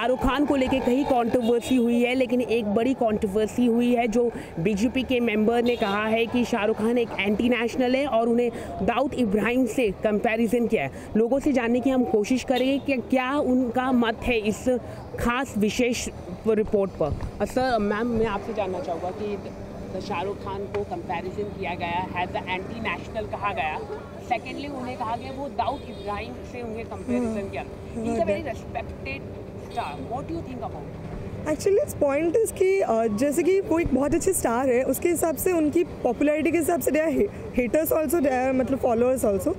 शाहरुख खान को लेके कई कंट्रोवर्सी हुई है, लेकिन एक बड़ी कंट्रोवर्सी हुई है जो बीजेपी के मेंबर ने कहा है कि शाहरुख खान एक एंटी नेशनल है और उन्हें दाऊद इब्राहिम से कंपैरिजन किया है। लोगों से जानने की हम कोशिश करेंगे कि क्या उनका मत है इस खास विशेष रिपोर्ट पर। सर मैम, मैं आपसे जानना चाहूँगा कि शाहरुख खान को कंपैरिजन किया गया है, द एंटी नेशनल कहा गया। सेकेंडली उन्हें कहा गया वो दाऊद इब्राहिम से उन्हें कंपैरिजन किया। Is a very respected star, what do you think about? Actually it's point is कि जैसे कि वो एक बहुत अच्छे स्टार है, उसके हिसाब से उनकी पॉपुलैरिटी के हिसाब से they are haters also, they are मतलब followers also.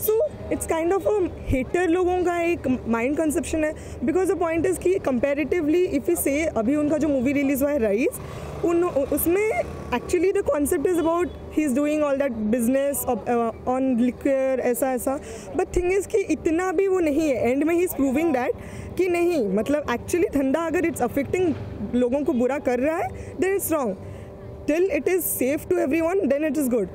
So it's kind of a hater लोगों का एक माइंड कंसेप्शन है। बिकॉज द पॉइंट इज़ कि कंपेरेटिवली इफ़ यू से अभी उनका जो मूवी रिलीज हुआ है राइज, उसमें actually the concept is about he is doing all that business on liquor ऐसा। बट थिंग इज़ कि इतना भी वो नहीं है। एंड में ही इज़ प्रूविंग दैट कि नहीं, मतलब एक्चुअली धंधा अगर इट्स अफेक्टिंग लोगों को बुरा कर रहा है then it's wrong. Till it is safe to everyone then it is good.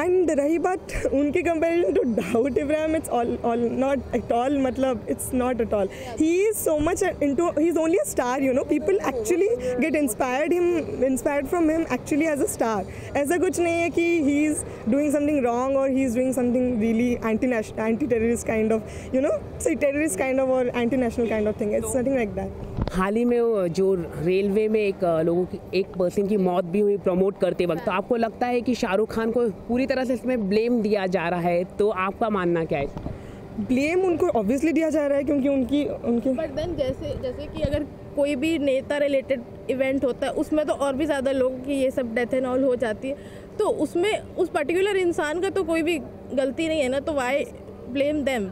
And रही बात उनके comparison to Dawood Ibrahim, it's all not at all, मतलब it's not at all. He is so much into, he is only a star, you know, people actually get inspired from him actually as a star. ऐसा कुछ नहीं है कि he is doing something wrong और he is doing something really anti terrorist kind of, you know, terrorist kind of और anti national kind of thing. It's nothing like that. हाल ही में जो रेलवे में एक पर्सन की मौत भी हुई प्रमोट करते वक्त, तो आपको लगता है कि शाहरुख खान को पूरी तरह से इसमें ब्लेम दिया जा रहा है, तो आपका मानना क्या है? ब्लेम उनको ऑब्वियसली दिया जा रहा है क्योंकि उनके बट देन जैसे कि अगर कोई भी नेता रिलेटेड इवेंट होता है उसमें तो और भी ज़्यादा लोगों की ये सब डेथ एंड ऑल हो जाती है, तो उसमें उस पर्टिकुलर इंसान का तो कोई भी गलती नहीं है ना, तो वाई ब्लेम देम।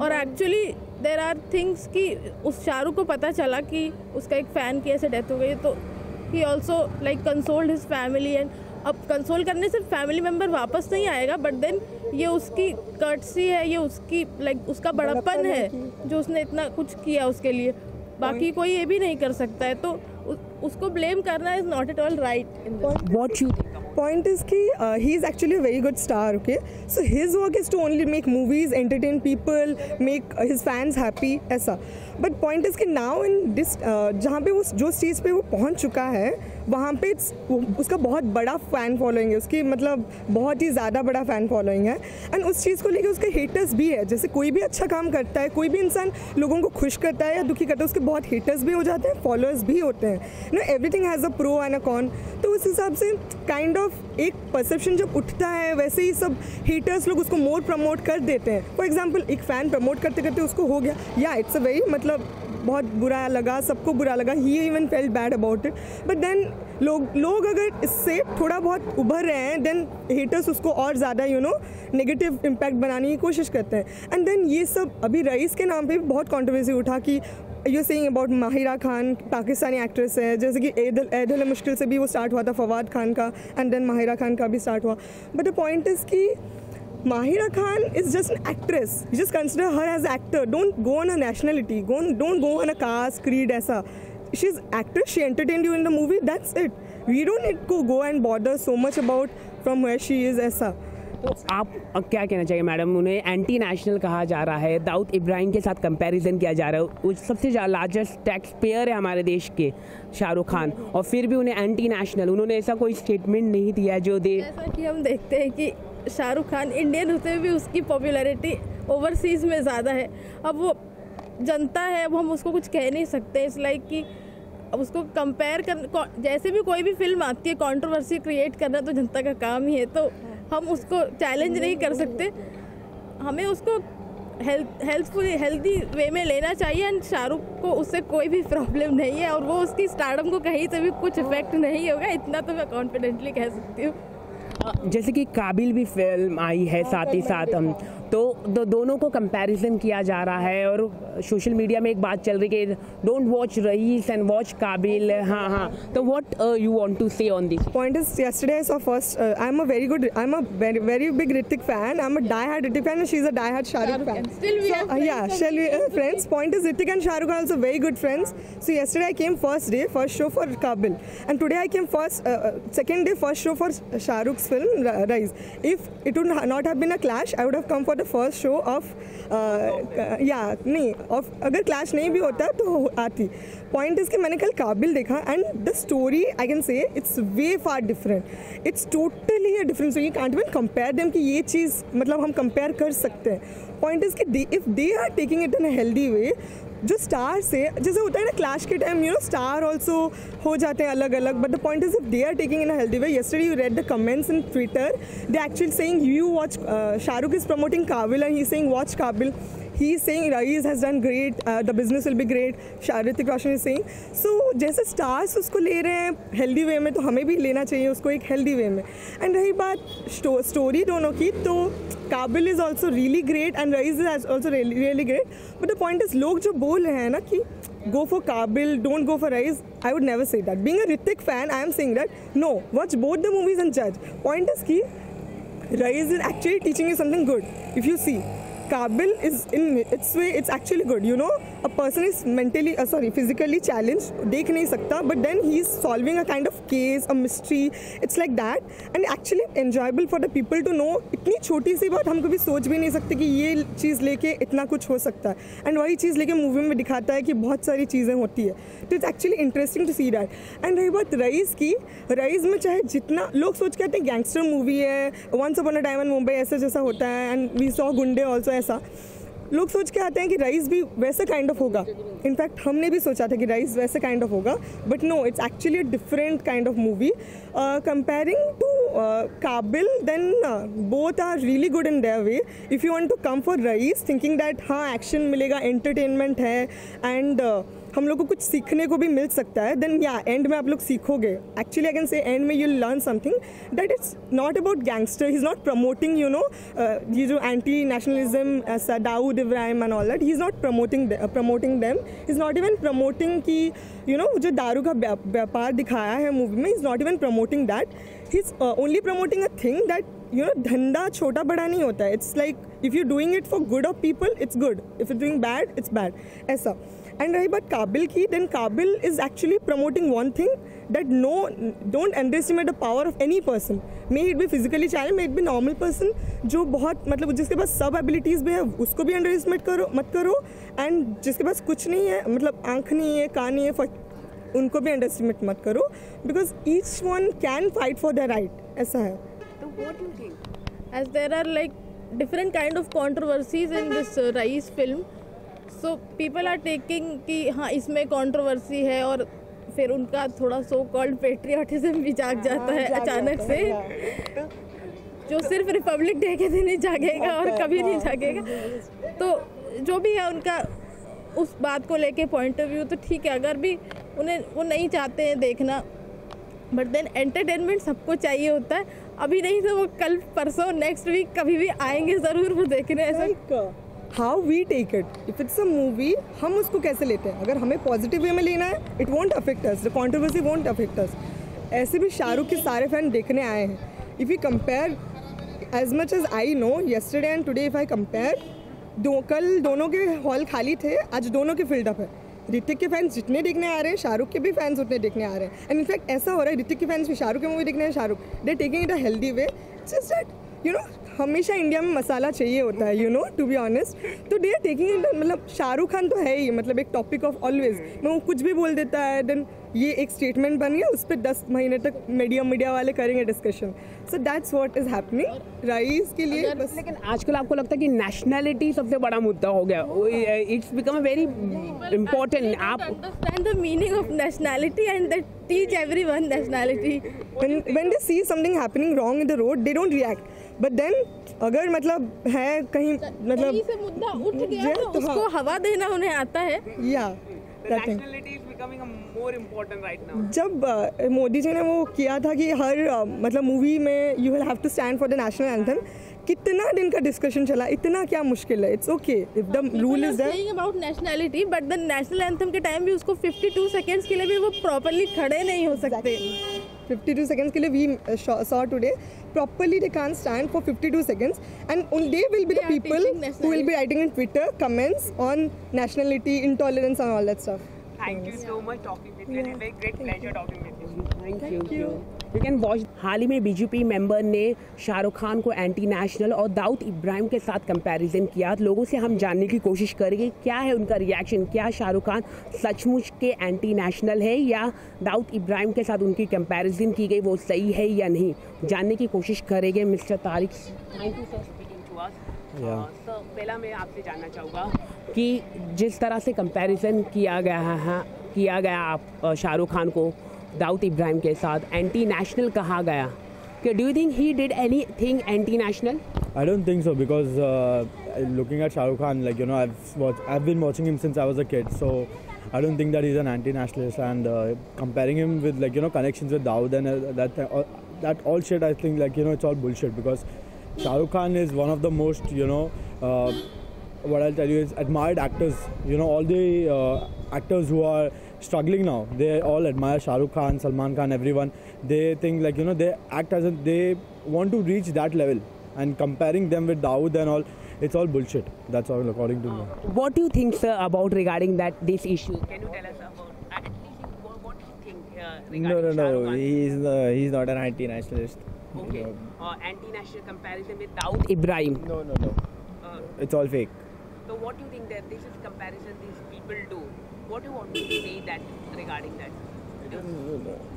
और एक्चुअली देर आर थिंग्स कि उस शाहरुख को पता चला कि उसका एक फ़ैन की ऐसे डेथ हो गई, तो he also like consoled his family. And अब कंसोल करने से फैमिली मेम्बर वापस नहीं आएगा, बट देन ये उसकी कर्टसी है, ये उसकी लाइक उसका बड़प्पन है जो उसने इतना कुछ किया उसके लिए। बाकी कोई ये भी नहीं कर सकता है, तो उसको ब्लेम करना is not at all right. What you think? Point is कि he is actually a very good star, okay? So his work is to only make movies, entertain people, make his fans happy, ऐसा। But point is कि now in this जहाँ पे वो जो stage पे वो पहुँच चुका है वहाँ पे उसका बहुत बड़ा फ़ैन फॉलोइंग है, उसकी मतलब बहुत ही ज़्यादा बड़ा फ़ैन फॉलोइंग है। एंड उस चीज़ को लेकर उसके हेटर्स भी है। जैसे कोई भी अच्छा काम करता है, कोई भी इंसान लोगों को खुश करता है या दुखी करता है, उसके बहुत हेटर्स भी हो जाते हैं, फॉलोअर्स भी होते हैं। No, everything has a pro and a con. तो उस हिसाब से काइंड ऑफ एक परसेप्शन जब उठता है, वैसे ही सब हेटर्स लोग उसको मोर प्रमोट कर देते हैं। फॉर एग्जाम्पल एक फ़ैन प्रमोट करते करते उसको हो गया, या इट्स अ वेरी मतलब बहुत बुरा लगा, सबको बुरा लगा, he even felt bad about it. But then लोग अगर इससे थोड़ा बहुत उभर रहे हैं, देन हेटर्स उसको और ज़्यादा यू नो नेगेटिव इम्पैक्ट बनाने की कोशिश करते हैं। एंड देन ये सब अभी रईस के नाम पे भी बहुत कंट्रोवर्सी उठा कि you saying about Mahira Khan, Pakistani actress है, जैसे कि ऐदल मुश्किल से भी वो स्टार्ट हुआ था, फवाद खान का, एंड देन माहिरा खान का भी स्टार्ट हुआ। बट द पॉइंट इज़ कि Mahira Khan is just an actress. You just consider her as an actor. Don't go on a nationality. Don't go on a caste, creed, ऐसा. She's actress. She entertained you in the movie. That's it. We don't need to go and bother so much about from where she is, ऐसा. तो आप क्या कहना चाहिए madam? उन्हें anti national कहा जा रहा है, दाऊद इब्राहिम के साथ कंपैरिजन किया जा रहा है। वो सबसे लार्जेस्ट टैक्स पेयर है हमारे देश के शाहरुख खान, और फिर भी उन्हें एंटी नेशनल, उन्होंने ऐसा कोई स्टेटमेंट नहीं दिया जो दे। जैसा कि हम देखते हैं कि शाहरुख खान इंडियन होते हुए भी उसकी पॉपुलैरिटी ओवरसीज़ में ज़्यादा है। अब वो जनता है, अब हम उसको कुछ कह नहीं सकते। इस लाइक कि अब उसको कंपेयर कर, जैसे भी कोई भी फिल्म आती है कंट्रोवर्सी क्रिएट करना तो जनता का काम ही है, तो हम उसको चैलेंज नहीं कर सकते। हमें उसको हेल्दी वे में लेना चाहिए। एंड शाहरुख को उससे कोई भी प्रॉब्लम नहीं है और वो उसकी स्टारडम को कहीं से भी कुछ इफेक्ट नहीं होगा, इतना तो मैं कॉन्फिडेंटली कह सकती हूँ। जैसे कि काबिल भी फिल्म आई है, साथ ही साथ हम तो दोनों को कंपैरिजन किया जा रहा है, और सोशल मीडिया में एक बात चल रही है कि don't watch Raees and watch Kaabil. हाँ, तो what you want to say on this point is yesterday I saw first I'm a very big Hrithik fan. I'm a die-hard Hrithik fan and she's a die-hard Shahrukh fan. Still we are friends. Yeah, shall we friends? Point is Hrithik and Shahrukh are also very good friends. So yesterday I came first show for Kabil, and today I came second day first show for Shahrukh. next film, Rise. If it would not have been a clash, I would have come for the first show of नहीं of अगर clash नहीं भी होता तो आती. Point is कि मैंने कल काबिल देखा and the story I can say it's way far different. It's totally a different. So you can't even compare them कि ये चीज़ मतलब हम compare कर सकते हैं. Point is कि if they are taking it in a healthy way, जो star से जैसे होता है ना क्लैश के टाइम स्टार ऑल्सो हो जाते हैं अलग अलग, but the point is if they are taking in a healthy way. yesterday you read the comments in Twitter, they actually saying you watch Shahrukh is promoting Kabil and he's saying watch Kabil. He's saying Rais has done great, the business will be great. Hrithik Roshan is saying. So जैसे stars उसको ले रहे हैं healthy way में तो हमें भी लेना चाहिए उसको एक हेल्दी वे में. एंड रही बात स्टोरी दोनों की, तो Kaabil is also really great and Raees is also really great. But the point is लोग जो बोल रहे हैं ना कि go for Kabil, don't go for Rise, I would never say that. Being a Hrithik fan, I am saying that no, watch both the movies and judge. Point is कि Rise is actually teaching you something good. If you see, Kabil is in its way, it's actually good. A person is physically challenged, देख नहीं सकता, but then he's solving a kind of case, a mystery. It's like that, and actually enjoyable for the people to know. इतनी छोटी सी बात हम कभी सोच भी नहीं सकते कि ये चीज़ लेके इतना कुछ हो सकता है, and वही चीज़ लेके मूवी में दिखाता है कि बहुत सारी चीज़ें होती है. तो it's actually interesting to see that. And रही बात रईस की, रईस में चाहे जितना लोग सोच के आते हैं गैंगस्टर मूवी है, once upon a time in Mumbai ऐसा जैसा होता है, and we saw Gunday also, ऐसा लोग सोच के आते हैं कि राइस भी वैसे काइंड ऑफ होगा. इनफैक्ट हमने भी सोचा था कि राइस वैसे काइंड ऑफ होगा, but no, it's actually a different kind of movie. Comparing to Kaabil, then both are really good in their way. If you want to come for Raees thinking that हाँ action मिलेगा, entertainment है, and हम लोग को कुछ सीखने को भी मिल सकता है, देन या एंड में आप लोग सीखोगे. Actually I can say end में you learn something that it's not about gangster. He is not promoting ये जो anti nationalism, Dawood Ibrahim and all that, he is not promoting them. He is not even promoting कि जो दारू का व्यापार दिखाया है मूवी में, is not even promoting that. He is only promoting a thing that धंधा छोटा बड़ा नहीं होता है. It's like if you doing it for good of people, it's good. If you doing bad, it's bad, ऐसा. And रही बात काबिल की, then Kabil is actually promoting one thing, that don't underestimate the power of any person. May it be physically challenged, may it be normal person जो बहुत मतलब जिसके पास सब एबिलिटीज़ भी है, उसको भी अंडर एस्टिमेट मत करो. एंड जिसके पास कुछ नहीं है, मतलब आँख नहीं है, कान नहीं है, उनको भी अंडर एस्टिमेट मत करो, because each one can fight for the right. ऐसा है. तो what do you think? As there are like different kind of controversies in this Rais film. So people are taking कि हाँ इसमें कंट्रोवर्सी है, और फिर उनका थोड़ा सो कॉल्ड पेट्रियाटिज्म भी जाग जाता है अचानक से, जो सिर्फ रिपब्लिक डे के दिन ही जागेगा और कभी नहीं जागेगा. तो जो भी है उनका उस बात को लेके पॉइंट ऑफ व्यू, तो ठीक है. अगर भी वो नहीं चाहते हैं देखना, बट देन एंटरटेनमेंट सबको चाहिए होता है. अभी नहीं तो वो कल परसों नेक्स्ट वीक कभी भी आएंगे ज़रूर वो देखने. ऐसा how we take it. If it's a movie, हम उसको कैसे लेते हैं. अगर हमें पॉजिटिव वे में लेना है, it won't affect us, the controversy won't affect us. ऐसे भी शाहरुख के सारे फैन देखने आए हैं. If you compare as much as I know, yesterday and today if I compare, कल दोनों के हॉल खाली थे, आज दोनों के फिल्ड अप है. ऋतिक के फैंस जितने देखने आ रहे हैं, शाहरुख के भी फैंस उतने देखने आ रहे हैं. एंड इनफैक्ट ऐसा हो रहा है, ऋतिक के फैंस भी शाहरुख की मूवी देखने हैं. शाहरुख, दे taking it a healthy way. Just that हमेशा इंडिया में मसाला चाहिए होता है, टू बी ऑनेस्ट. तो दे आर टेकिंग इट, मतलब शाहरुख खान तो है ही, मतलब एक टॉपिक ऑफ ऑलवेज. वो कुछ भी बोल देता है, देन ये एक स्टेटमेंट बन गया, उस पर 10 महीने तक मीडिया वाले करेंगे discussion. So that's what is happening rice के लिए. बस लेकिन आजकल आपको लगता है कि नेशनैलिटी सबसे बड़ा मुद्दा हो गया. It's become a very important. आप understand the meaning of nationality and they teach everyone nationality. When they see something happening wrong in the road, they don't react. But then अगर मतलब है कहीं, मतलब से मुद्दा उठ गया तो उसको हवा देना उन्हें आता है. या nationality is becoming a more important right now. जब मोदी जी ने वो किया था कि हर मतलब मूवी में you will have to stand for the national anthem, कितना दिन का डिस्कशन चला, इतना क्या मुश्किल है. It's okay if the rule is there about nationality, but the national anthem के टाइम भी उसको 52 सेकंड्स के लिए भी वो प्रॉपर्ली खड़े नहीं हो सकते. 52 seconds के लिए we saw today, properly they can't stand for 52 seconds, and they will be the people who will be writing in Twitter comments on nationality, intolerance and all that stuff. Thank you so much talking with you. It's a very great pleasure talking with you. Thank you. You can watch. हाल ही में BJP member ने शाहरुख खान को anti national और दाऊद इब्राहिम के साथ comparison किया। लोगों से हम जानने की कोशिश करेंगे क्या है उनका रिएक्शन, क्या शाहरुख खान सचमुच के एंटी नेशनल है या दाऊद इब्राहिम के साथ उनकी कंपैरिजन की गई वो सही है या नहीं, जानने की कोशिश करेंगे। Mister Tariq, thank you for speaking to us. Sir, पहला मैं आपसे जानना चाहूँगा कि जिस तरह से कंपैरिजन किया गया आप शाहरुख खान को दाऊद इब्राहिम के साथ एंटी नेशनल कहा गया, कि do you think he did anything anti national? I don't think so because looking at Shah Rukh Khan, like, you know, I've been watching him since I was a kid, so I don't think that he's an anti-nationalist, and comparing him with, like, you know, connections with Dawood and that all shit, I think, like, you know, it's all bullshit because Shah Rukh Khan is one of the most, you know, what I'll tell you is admired actors. You know, all the actors who are struggling now, they all admire Shah Rukh Khan, Salman Khan, everyone. They think, like, you know, they act as if they want to reach that level, and comparing them with Dawood and all, it's all bullshit. That's all according to me. What do you think, sir, about regarding this issue? Can you tell us about at least what you think regarding Shah Rukh Khan? He's not an anti-nationalist. Okay. Anti-national comparison with Dawood Ibrahim. No. It's all fake. So what do you think that this is comparison these people do? What do you want to say that regarding that?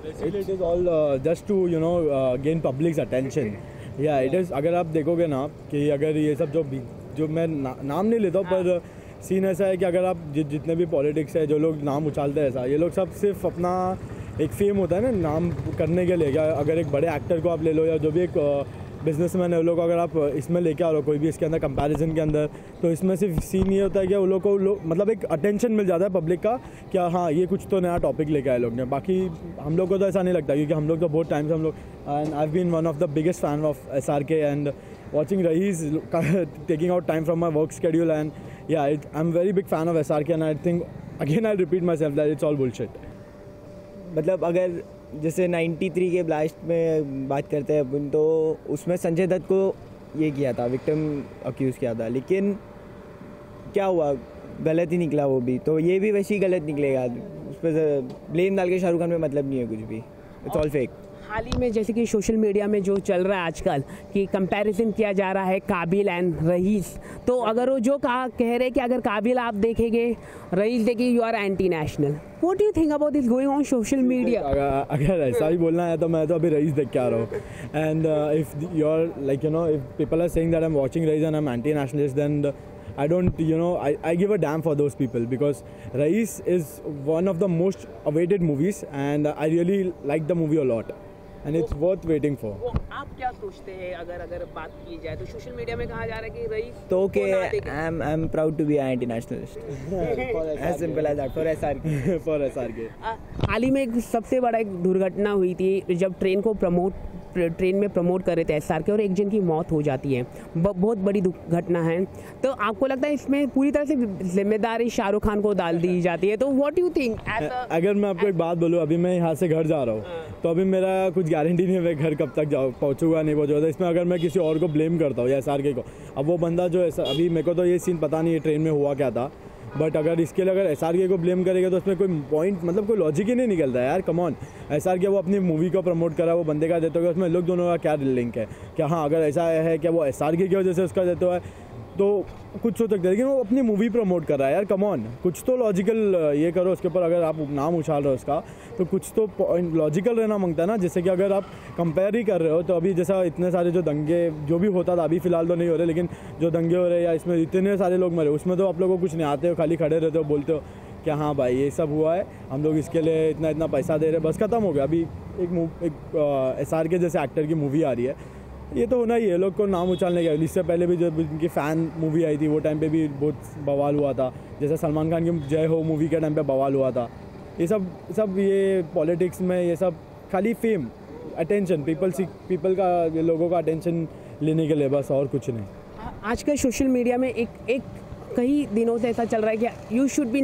Basically, it is all just to, you know, gain public's attention. Yeah, it is. अगर आप देखोगे ना कि अगर ये सब जो मैं नाम नहीं लेता हूँ, पर सीन ऐसा है कि अगर आप जितने भी पॉलिटिक्स है, जो लोग नाम उछालते हैं ऐसा, ये लोग सब सिर्फ अपना एक फेम होता है ना नाम करने के लिए। क्या अगर एक बड़े एक्टर को आप ले लो या जो भी एक बिजनेसमैन है, वो लोग अगर आप इसमें लेके आ रहे हो कोई भी इसके अंदर कंपैरिजन के अंदर, तो इसमें सिर्फ सीन ये होता है कि वो लोग को मतलब एक अटेंशन मिल जाता है पब्लिक का, क्या हाँ ये कुछ तो नया टॉपिक लेके आए लोग ने। बाकी हम लोग को तो ऐसा नहीं लगता, क्योंकि हम लोग तो बहुत टाइम से हम लोग, and I have been one of the biggest fan of SRK and watching Raees taking out time from my work schedule, and yeah, I'm very big fan of SRK, and I think again I'll repeat myself that it's all bullshit. मतलब अगर जैसे 93 के blast में बात करते हैं अपन, तो उसमें संजय दत्त को ये किया था, विक्टिम अक्यूज़ किया था, लेकिन क्या हुआ, गलत ही निकला वो भी, तो ये भी वैसे ही गलत निकलेगा। उस पर ब्लेम डाल के शाहरुख खान में मतलब नहीं है कुछ भी, इट्स ऑल फेक। हाल ही में जैसे कि सोशल मीडिया में जो चल रहा है आजकल कि कंपैरिजन किया जा रहा है काबिल एंड रईस, तो अगर वो जो कह रहे कि अगर काबिल आप देखेंगे, रईस देखेंगे, you are anti national. What do you think about this going on social media? अगर ऐसा ही बोलना है तो मैं तो अभी रईस देख के आ रहा हूँ, and if you are like you know, if people are saying that I am watching Raees and I am anti nationalist, then I don't, you know, I give a damn for those people, because Raees is one of the most awaited movies, and I really like the movie a lot, and it's worth waiting for. आप क्या सोचते हैं अगर बात की जाए तो social media में कहा जा रहा है कि रईस तो okay, I'm proud to be an anti-nationalist. As simple as that, for SRK. For SRK. हाल ही में एक सबसे बड़ा एक दुर्घटना हुई थी जब ट्रेन में प्रमोट कर रहे थे SRK, और एक जन की मौत हो जाती है। बहुत बड़ी घटना है। तो आपको लगता है इसमें पूरी तरह से जिम्मेदारी शाहरुख खान को डाल दी जाती है? तो व्हाट यू थिंक? अगर मैं आपको एक बात बोलूँ, अभी मैं यहाँ से घर जा रहा हूँ, तो अभी मेरा कुछ गारंटी नहीं है मैं घर कब तक पहुँचूंगा नहीं पहुँचूंगा। तो इसमें अगर मैं किसी और को ब्लेम करता हूँ या SRK को, अब वो बंदा जो अभी मेरे को तो ये सीन पता नहीं है ट्रेन में हुआ क्या था, बट अगर इसके लिए अगर SRK को ब्लेम करेगा तो उसमें कोई पॉइंट, मतलब कोई लॉजिक ही नहीं निकलता है यार। कम ऑन, SRK वो अपनी मूवी को प्रमोट करा, वो बंदे का देते हो, उसमें लोग दोनों का क्या लिंक है? क्या हाँ अगर ऐसा है क्या वो SRK की वजह से उसका देते हो तो कुछ हो सकता है, लेकिन वो अपनी मूवी प्रमोट कर रहा है यार। कम ऑन, कुछ तो लॉजिकल ये करो उसके ऊपर। अगर आप नाम उछाल रहे हो उसका, तो कुछ तो लॉजिकल रहना मांगता है ना। जैसे कि अगर आप कंपेयर ही कर रहे हो, तो अभी जैसा इतने सारे जो दंगे जो भी होता था, अभी फिलहाल तो नहीं हो रहे, लेकिन जो दंगे हो रहे या इसमें इतने सारे लोग मरे, उसमें तो आप लोगों को कुछ नहीं आते हो, खाली खड़े रहते हो, बोलते हो कि हाँ भाई ये सब हुआ है, हम लोग इसके लिए इतना पैसा दे रहे हैं, बस खत्म हो गया। अभी एक SRK जैसे एक्टर की मूवी आ रही है, ये तो होना ही है, लोग को नाम उछालने का। इससे पहले भी जब इनकी फ़ैन मूवी आई थी, वो टाइम पे भी बहुत बवाल हुआ था। जैसे सलमान खान की जय हो मूवी के टाइम पे बवाल हुआ था। ये सब ये पॉलिटिक्स में ये सब खाली फेम, अटेंशन, पीपल का, लोगों का अटेंशन लेने के लिए, बस और कुछ नहीं। आजकल सोशल मीडिया में एक कई दिनों से ऐसा चल रहा है कि यू शुड बी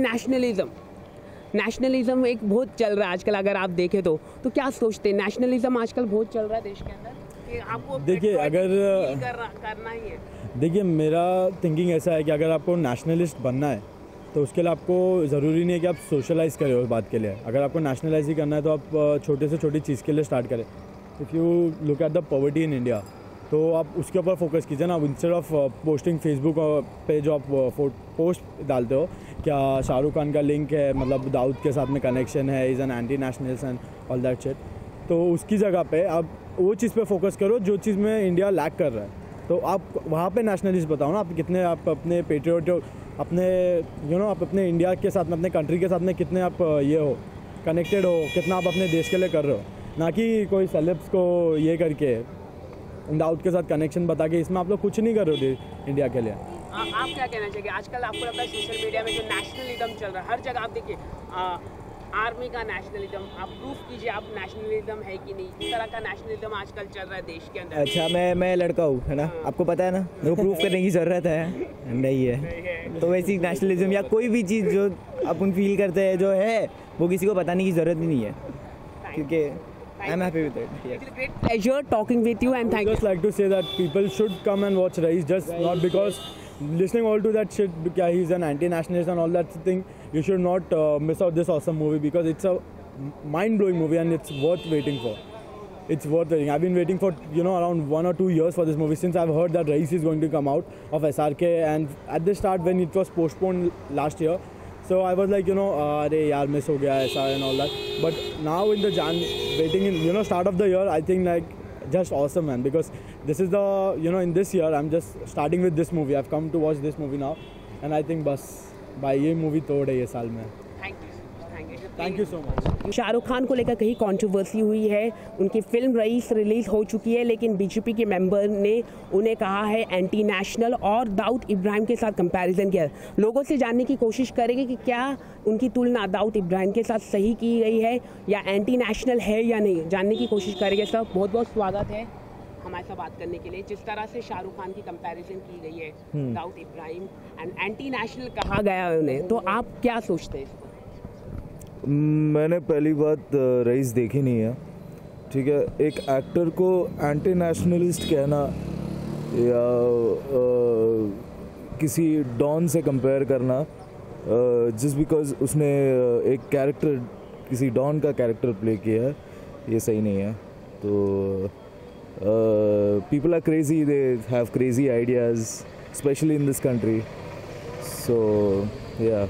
नेशनलिज्म एक बहुत चल रहा है आजकल। अगर आप देखें तो क्या सोचते हैं? नेशनलिज्म आजकल बहुत चल रहा है देश के अंदर। आपको देखिए, अगर करना ही है, देखिए मेरा थिंकिंग ऐसा है कि अगर आपको नेशनलिस्ट बनना है तो उसके लिए आपको ज़रूरी नहीं है कि आप सोशलाइज़ करें उस बात के लिए। अगर आपको नेशनलाइज ही करना है तो आप छोटे से छोटी चीज़ के लिए स्टार्ट करें। If you look at the poverty in India तो आप उसके ऊपर फोकस कीजिए ना। इंस्टेड ऑफ पोस्टिंग फेसबुक पे जो आप पोस्ट डालते हो क्या शाहरुख खान का लिंक है, मतलब दाऊद के साथ में कनेक्शन है, is an anti nationalist and all that shit, तो उसकी जगह पे आप वो चीज़ पे फोकस करो जो चीज़ में इंडिया लैक कर रहा है। तो आप वहाँ पे नेशनलिस्ट बताओ ना, आप कितने आप अपने पेट्रियोट अपने आप अपने इंडिया के साथ में, अपने कंट्री के साथ में कितने आप ये हो कनेक्टेड हो, कितना आप अपने देश के लिए कर रहे हो, ना कि कोई सेलेब्स को ये करके दाऊद के साथ कनेक्शन बता के इसमें आप लोग कुछ नहीं कर रहे हो इंडिया के लिए। आप क्या कहना चाहिए आजकल आपको लगता है सोशल मीडिया में जो नेशनलिज्म चल रहा है हर जगह, आप देखिए आर्मी का नेशनलिज्म, आप प्रूफ कीजिए आप नेशनलिज्म है कि नहीं, इस तरह का नेशनलिज्म आजकल चल रहा है देश के अंदर। अच्छा, मैं लड़का हूँ, है ना, आपको पता है ना, मेरे को प्रूफ करने की ज़रूरत है नहीं है। तो वैसी नेशनलिज्म या कोई भी चीज़ जो अपन फील करते हैं जो है वो किसी को बताने की ज़रूरत ही नहीं है, क्योंकि I'm happy with it. Yes. It's a great pleasure talking with you and thank you. Just like to say that people should come and watch Rais, just not because listening all to that shit, because he's an anti-nationalist and all that thing. You should not miss out this awesome movie because it's a mind-blowing movie and it's worth waiting for. It's worth waiting. I've been waiting for around 1 or 2 years for this movie since I've heard that Rais is going to come out of SRK, and at the start when it was postponed last year. So I was like, अरे यार miss हो गया ऐसा and all that. But now in the waiting in start of the year, I think like just awesome, man. Because this is the in this year I'm just starting with this movie. I've come to watch this movie now, and I think बस भाई ये movie तोड़ है ये साल में। Thank you so much. Shahrukh Khan को लेकर कहीं कंट्रोवर्सी हुई है, उनकी फिल्म रईस रिलीज हो चुकी है लेकिन बीजेपी के मेंबर ने उन्हें कहा है एंटी नेशनल और दाऊद इब्राहिम के साथ कंपैरिजन किया। लोगों से जानने की कोशिश करेंगे कि क्या उनकी तुलना दाऊद इब्राहिम के साथ सही की गई है या एंटी नेशनल है या नहीं, जानने की कोशिश करेंगे। सर बहुत बहुत स्वागत है हमारे साथ बात करने के लिए। जिस तरह से शाहरुख खान की कंपैरिजन की गई है Dawood Ibrahim and anti national कहा गया है उन्हें, तो आप क्या सोचते हैं? मैंने पहली बात रईस देखी नहीं है, ठीक है। एक एक्टर को एंटी नेशनलिस्ट कहना या किसी डॉन से कंपेयर करना जस्ट बिकॉज उसने एक कैरेक्टर किसी डॉन का कैरेक्टर प्ले किया है, ये सही नहीं है। तो people are crazy, they have crazy ideas specially in this country, so या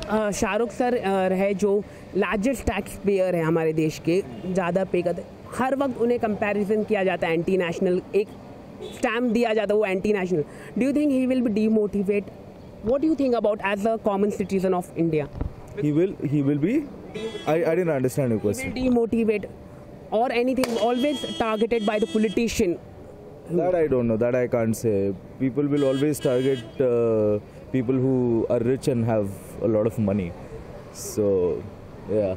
शाहरुख सर है जो लार्जेस्ट टैक्स पेयर है हमारे देश के, ज़्यादा पे करते, हर वक्त उन्हें कंपैरिजन किया जाता है एंटी नेशनल, एक स्टैम्प दिया जाता है वो anti national. Do you think he will be demotivate? What do you think about as a common citizen of India? he will be I didn't understand your question. Demotivate or anything, always targeted by the politician? That I don't know, that I can't say. People will always target people who are rich and have a lot of money, so yeah,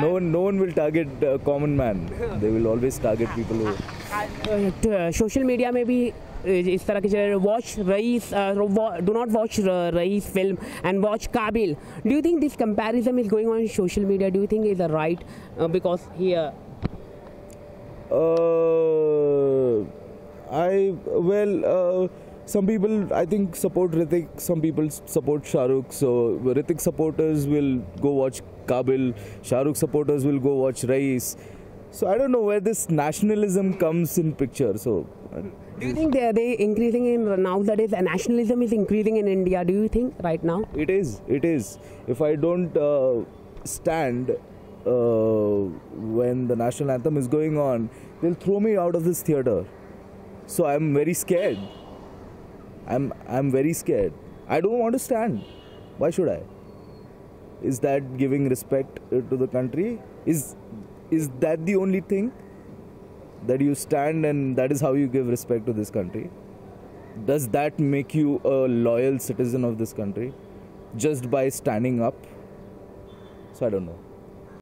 no one will target a common man. They will always target people who social media में भी इस तरह के watch Raees, do not watch Raees film and watch Kaabil. Do you think this comparison is going on social media? Do you think is a right because here some people I think support Hrithik, some people support Shahrukh, so Hrithik supporters will go watch Kabil, Shahrukh supporters will go watch Rais, so I don't know where this nationalism comes in picture. So do you think they increasing in nowadays, nationalism is increasing in India? Do you think right now? It is. If I don't stand when the national anthem is going on, they'll throw me out of this theater, so I'm very scared. I'm very scared. I don't want to stand. Why should I? Is that giving respect to the country? Is that the only thing? That you stand and that is how you give respect to this country? Does that make you a loyal citizen of this country? Just by standing up? So I don't know.